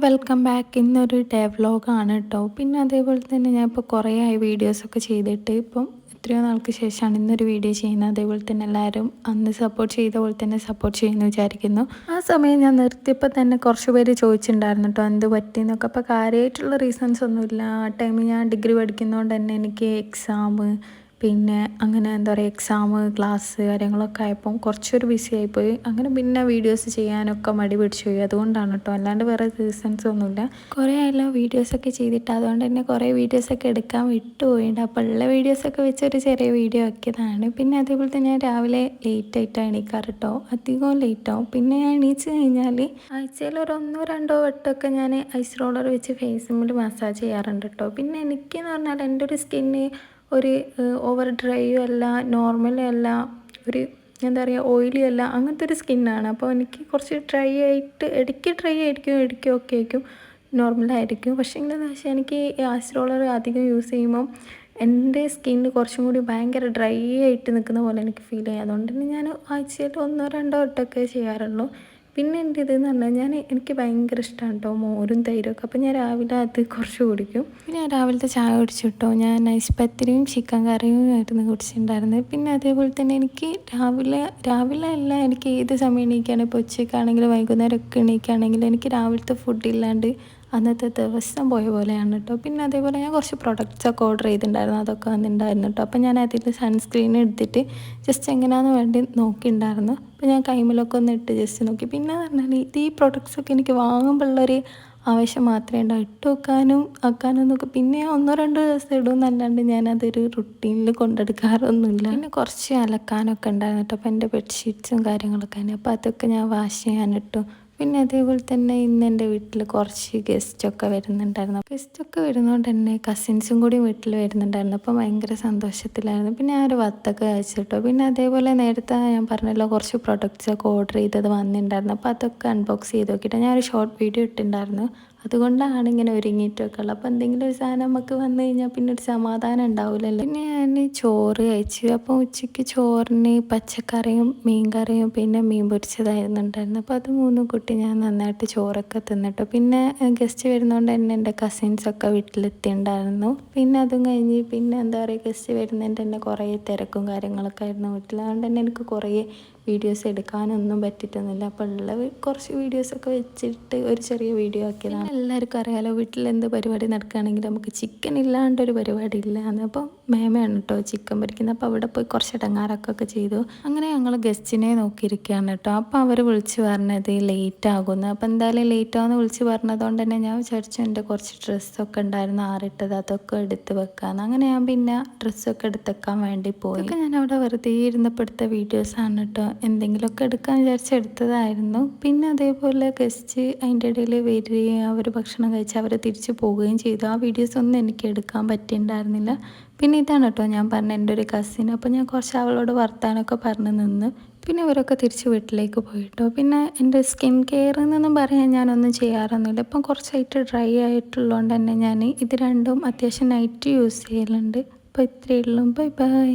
Welcome back. ഇന്നൊരു day വ്ലോഗാണ് കേട്ടോ. പിന്നെ അതേപോലെ തന്നെ ഞാൻ ഇപ്പോൾ കുറേ ആയി വീഡിയോസൊക്കെ ചെയ്തിട്ട് ഇപ്പം എത്രയോ നാൾക്ക് ശേഷമാണ് ഇന്നൊരു വീഡിയോ ചെയ്യുന്നത്. അതേപോലെ തന്നെ എല്ലാവരും അന്ന് സപ്പോർട്ട് ചെയ്ത പോലെ തന്നെ സപ്പോർട്ട് ചെയ്യുമെന്ന് വിചാരിക്കുന്നു. ആ സമയം ഞാൻ നിർത്തിയപ്പോൾ തന്നെ കുറച്ച് പേര് ചോദിച്ചിട്ടുണ്ടായിരുന്നു കേട്ടോ എന്ത് പറ്റിയെന്നൊക്കെ. അപ്പോൾ കാര്യമായിട്ടുള്ള റീസൺസ് ഒന്നുമില്ല. ആ ടൈമിൽ ഞാൻ ഡിഗ്രി പഠിക്കുന്നതുകൊണ്ട് തന്നെ എനിക്ക് എക്സാം, പിന്നെ അങ്ങനെ എന്താ പറയുക, എക്സാം ക്ലാസ് കാര്യങ്ങളൊക്കെ ആയപ്പം കുറച്ചൊരു ബിസി ആയിപ്പോയി. അങ്ങനെ പിന്നെ വീഡിയോസ് ചെയ്യാനൊക്കെ മടി പിടിച്ചു പോയി. അതുകൊണ്ടാണ് കേട്ടോ, അല്ലാണ്ട് വേറെ റീസൺസ് ഒന്നുമില്ല. കുറേ ആയല്ലോ വീഡിയോസൊക്കെ ചെയ്തിട്ട്, അതുകൊണ്ട് തന്നെ കുറേ വീഡിയോസൊക്കെ എടുക്കാൻ വിട്ടുപോയിട്ടുണ്ട്. അപ്പോൾ ഉള്ള വീഡിയോസൊക്കെ വെച്ചൊരു ചെറിയ വീഡിയോ ആക്കിയതാണ്. പിന്നെ അതേപോലെ തന്നെ ഞാൻ രാവിലെ ലേറ്റായിട്ടാണ് എണീക്കാറ് കേട്ടോ, അധികവും ലേറ്റാവും. പിന്നെ ഞാൻ എണീച്ച് കഴിഞ്ഞാൽ ആഴ്ചയിൽ ഒരു 1-2 വട്ടമൊക്കെ ഞാൻ ഐസ് റോളർ വെച്ച് ഫേസിൽ മസാജ് ചെയ്യാറുണ്ട് കേട്ടോ. പിന്നെ എനിക്കെന്ന് പറഞ്ഞാൽ എൻ്റെ ഒരു സ്കിന്ന് ഒരു ഓവർ ഡ്രൈയും അല്ല, നോർമലും അല്ല, ഒരു എന്താ പറയുക ഓയിലി അല്ല, അങ്ങനത്തെ ഒരു സ്കിന്നാണ്. അപ്പോൾ എനിക്ക് കുറച്ച് ഡ്രൈ ആയിട്ട് ഇടയ്ക്ക് ഡ്രൈ ആയിരിക്കും, ഇടയ്ക്ക് ഓക്കെ ആയിരിക്കും, നോർമലായിരിക്കും. പക്ഷേ എന്താണെന്ന് വെച്ചാൽ എനിക്ക് ഐസ് റോളർ അധികം യൂസ് ചെയ്യുമ്പം എൻ്റെ സ്കിന്ന് കുറച്ചും കൂടി ഭയങ്കര ഡ്രൈ ആയിട്ട് നിൽക്കുന്ന പോലെ എനിക്ക് ഫീൽ ചെയ്യും. അതുകൊണ്ട് തന്നെ ഞാൻ ആഴ്ചയിൽ 1-2 വട്ടമൊക്കെ ചെയ്യാറുള്ളൂ. പിന്നെ എൻ്റെ ഇതെന്ന് പറഞ്ഞാൽ എനിക്ക് ഭയങ്കര ഇഷ്ടമാണ് കേട്ടോ മോരും തൈരൊക്കെ. അപ്പോൾ ഞാൻ രാവിലെ അത് കുറച്ച് കുടിക്കും. പിന്നെ ഞാൻ രാവിലത്തെ ചായ കുടിച്ചു കേട്ടോ. ഞാൻ നൈസ് പത്തിരിയും ചിക്കൻ കറിയും ആയിരുന്നു കുടിച്ചിട്ടുണ്ടായിരുന്നത്. പിന്നെ അതേപോലെ തന്നെ എനിക്ക് രാവിലെ അല്ല, എനിക്ക് ഏത് സമയം എണീക്കുകയാണെങ്കിൽ, ഇപ്പോൾ ഉച്ചയ്ക്കാണെങ്കിലും വൈകുന്നേരമൊക്കെ എണീക്കുകയാണെങ്കിലും എനിക്ക് രാവിലത്തെ ഫുഡ് ഇല്ലാണ്ട് അന്നത്തെ ദിവസം പോയ പോലെയാണ് കേട്ടോ. പിന്നെ അതേപോലെ ഞാൻ കുറച്ച് പ്രൊഡക്റ്റ്സൊക്കെ ഓർഡർ ചെയ്തിട്ടുണ്ടായിരുന്നു, അതൊക്കെ വന്നിട്ടുണ്ടായിരുന്നു കേട്ടോ. അപ്പോൾ ഞാൻ അതിൽ സൺസ്ക്രീൻ എടുത്തിട്ട് ജസ്റ്റ് എങ്ങനെയാണെന്ന് വേണ്ടി നോക്കിയിട്ടുണ്ടായിരുന്നു. അപ്പോൾ ഞാൻ കൈമിലൊക്കെ ഒന്ന് ഇട്ട് ജസ്റ്റ് നോക്കി. പിന്നെ പറഞ്ഞാൽ ഈ പ്രൊഡക്ട്സൊക്കെ എനിക്ക് വാങ്ങുമ്പോഴുള്ളൊരു ആവശ്യം മാത്രമേ ഉണ്ടാവും. ഇട്ട് വെക്കാനും ആക്കാനും പിന്നെ 1-2 ദിവസം ഇടും എന്നല്ലാണ്ട് ഞാനതൊരു റുട്ടീനിൽ കൊണ്ടെടുക്കാറൊന്നുമില്ല. പിന്നെ കുറച്ച് അലക്കാനൊക്കെ ഉണ്ടായിരുന്നു കേട്ടോ. അപ്പോൾ എൻ്റെ ബെഡ്ഷീറ്റ്സും കാര്യങ്ങളൊക്കെ തന്നെ, അപ്പോൾ അതൊക്കെ ഞാൻ വാഷ് ചെയ്യാനിട്ടു. പിന്നെ അതേപോലെ തന്നെ ഇന്ന് എൻ്റെ വീട്ടിൽ കുറച്ച് ഗസ്റ്റൊക്കെ വരുന്നുണ്ടായിരുന്നു. ഗസ്റ്റൊക്കെ വരുന്നതുകൊണ്ട് തന്നെ കസിൻസും കൂടി വീട്ടിൽ വരുന്നുണ്ടായിരുന്നു. അപ്പോൾ ഭയങ്കര സന്തോഷത്തിലായിരുന്നു. പിന്നെ ആ ഒരു വത്തൊക്കെ കഴിച്ചിട്ടോ. പിന്നെ അതേപോലെ നേരത്തെ ഞാൻ പറഞ്ഞല്ലോ കുറച്ച് പ്രൊഡക്ട്സൊക്കെ ഓർഡർ ചെയ്തത് വന്നിട്ടുണ്ടായിരുന്നു. അപ്പോൾ അതൊക്കെ അൺബോക്സ് ചെയ്ത് നോക്കിയിട്ട് ഞാനൊരു ഷോർട്ട് വീഡിയോ ഇട്ടിട്ടുണ്ടായിരുന്നു. അതുകൊണ്ടാണ് ഇങ്ങനെ ഒരുങ്ങിയിട്ടൊക്കെ ഉള്ളത്. അപ്പോൾ എന്തെങ്കിലും ഒരു സാധനം നമുക്ക് വന്നു കഴിഞ്ഞാൽ പിന്നെ ഒരു സമാധാനം ഉണ്ടാവില്ലല്ലോ. പിന്നെ ഞാൻ ചോറ് കഴിച്ചു. അപ്പോൾ ഉച്ചയ്ക്ക് ചോറിന് പച്ചക്കറിയും മീൻ കറിയും പിന്നെ മീൻ പൊരിച്ചതായിരുന്നു ഉണ്ടായിരുന്നു. അപ്പോൾ അത് 3 കൂട്ടി ഞാൻ നന്നായിട്ട് ചോറൊക്കെ തിന്നിട്ടു. പിന്നെ ഗസ്റ്റ് വരുന്നതുകൊണ്ട് തന്നെ എൻ്റെ കസിൻസൊക്കെ വീട്ടിലെത്തിയിട്ടുണ്ടായിരുന്നു. പിന്നെ അതും കഴിഞ്ഞ് പിന്നെ എന്താ പറയുക, ഗസ്റ്റ് വരുന്നതിൻ്റെ തന്നെ കുറേ തിരക്കും കാര്യങ്ങളൊക്കെ ആയിരുന്നു വീട്ടിൽ. അതുകൊണ്ട് തന്നെ എനിക്ക് കുറേ വീഡിയോസ് എടുക്കാനൊന്നും പറ്റിയിട്ടൊന്നുമില്ല. അപ്പോൾ ഉള്ള കുറച്ച് വീഡിയോസൊക്കെ വെച്ചിട്ട് ഒരു ചെറിയ വീഡിയോ ആക്കിയതാണ്. എല്ലാവർക്കും അറിയാലോ വീട്ടിൽ എന്ത് പരിപാടി നടക്കുകയാണെങ്കിലും നമുക്ക് ചിക്കൻ ഇല്ലാണ്ടൊരു പരിപാടി ഇല്ല. അപ്പോൾ മേമയാണ് കേട്ടോ ചിക്കൻ പൊരിക്കുന്നത്. അപ്പോൾ അവിടെ പോയി കുറച്ച് ഇടങ്ങാറൊക്കെ ചെയ്തു. അങ്ങനെ ഞങ്ങൾ ഗസ്റ്റിനെ നോക്കിയിരിക്കുകയാണ് കേട്ടോ. അപ്പോൾ അവർ വിളിച്ച് പറഞ്ഞത് ലേറ്റ് ആകുമെന്ന്. അപ്പോൾ എന്തായാലും ലേറ്റ് ആകുമെന്ന് വിളിച്ച് പറഞ്ഞതുകൊണ്ട് തന്നെ ഞാൻ വിചാരിച്ചു എൻ്റെ കുറച്ച് ഡ്രസ്സൊക്കെ ഉണ്ടായിരുന്നു ആറിട്ടത്, അതൊക്കെ എടുത്ത് വെക്കാമെന്ന്. അങ്ങനെ ഞാൻ പിന്നെ ഡ്രസ്സൊക്കെ എടുത്തേക്കാൻ വേണ്ടി പോയി. ഇതൊക്കെ ഞാൻ അവിടെ വെറുതെ ഇരുന്നപ്പോൾ എടുത്ത വീഡിയോസാണ് കേട്ടോ. എന്തെങ്കിലുമൊക്കെ എടുക്കാൻ വിചാരിച്ച് എടുത്തതായിരുന്നു. പിന്നെ അതേപോലെ ഗസ്റ്റ് അതിൻ്റെ ഇടയിൽ വരികയും അവർ ഭക്ഷണം കഴിച്ച് അവർ തിരിച്ച് പോവുകയും ചെയ്തു. ആ വീഡിയോസ് ഒന്നും എനിക്ക് എടുക്കാൻ പറ്റിയിട്ടുണ്ടായിരുന്നില്ല. പിന്നെ ഇതാണ് കേട്ടോ ഞാൻ പറഞ്ഞ എൻ്റെ ഒരു കസിൻ. അപ്പോൾ ഞാൻ കുറച്ച് അവളോട് വർത്താനമൊക്കെ പറഞ്ഞ് നിന്ന് പിന്നെ ഇവരൊക്കെ തിരിച്ച് വീട്ടിലേക്ക് പോയിട്ടോ. പിന്നെ എൻ്റെ സ്കിൻ കെയർ എന്നൊന്നും പറയാൻ ഞാനൊന്നും ചെയ്യാറൊന്നുമില്ല. ഇപ്പം കുറച്ചായിട്ട് ഡ്രൈ ആയിട്ടുള്ളതുകൊണ്ട് തന്നെ ഞാൻ ഇത് രണ്ടും അത്യാവശ്യം നൈറ്റ് യൂസ് ചെയ്യലുണ്ട്. അപ്പോൾ ഇത്രയേ ഉള്ളൂ. Bye bye.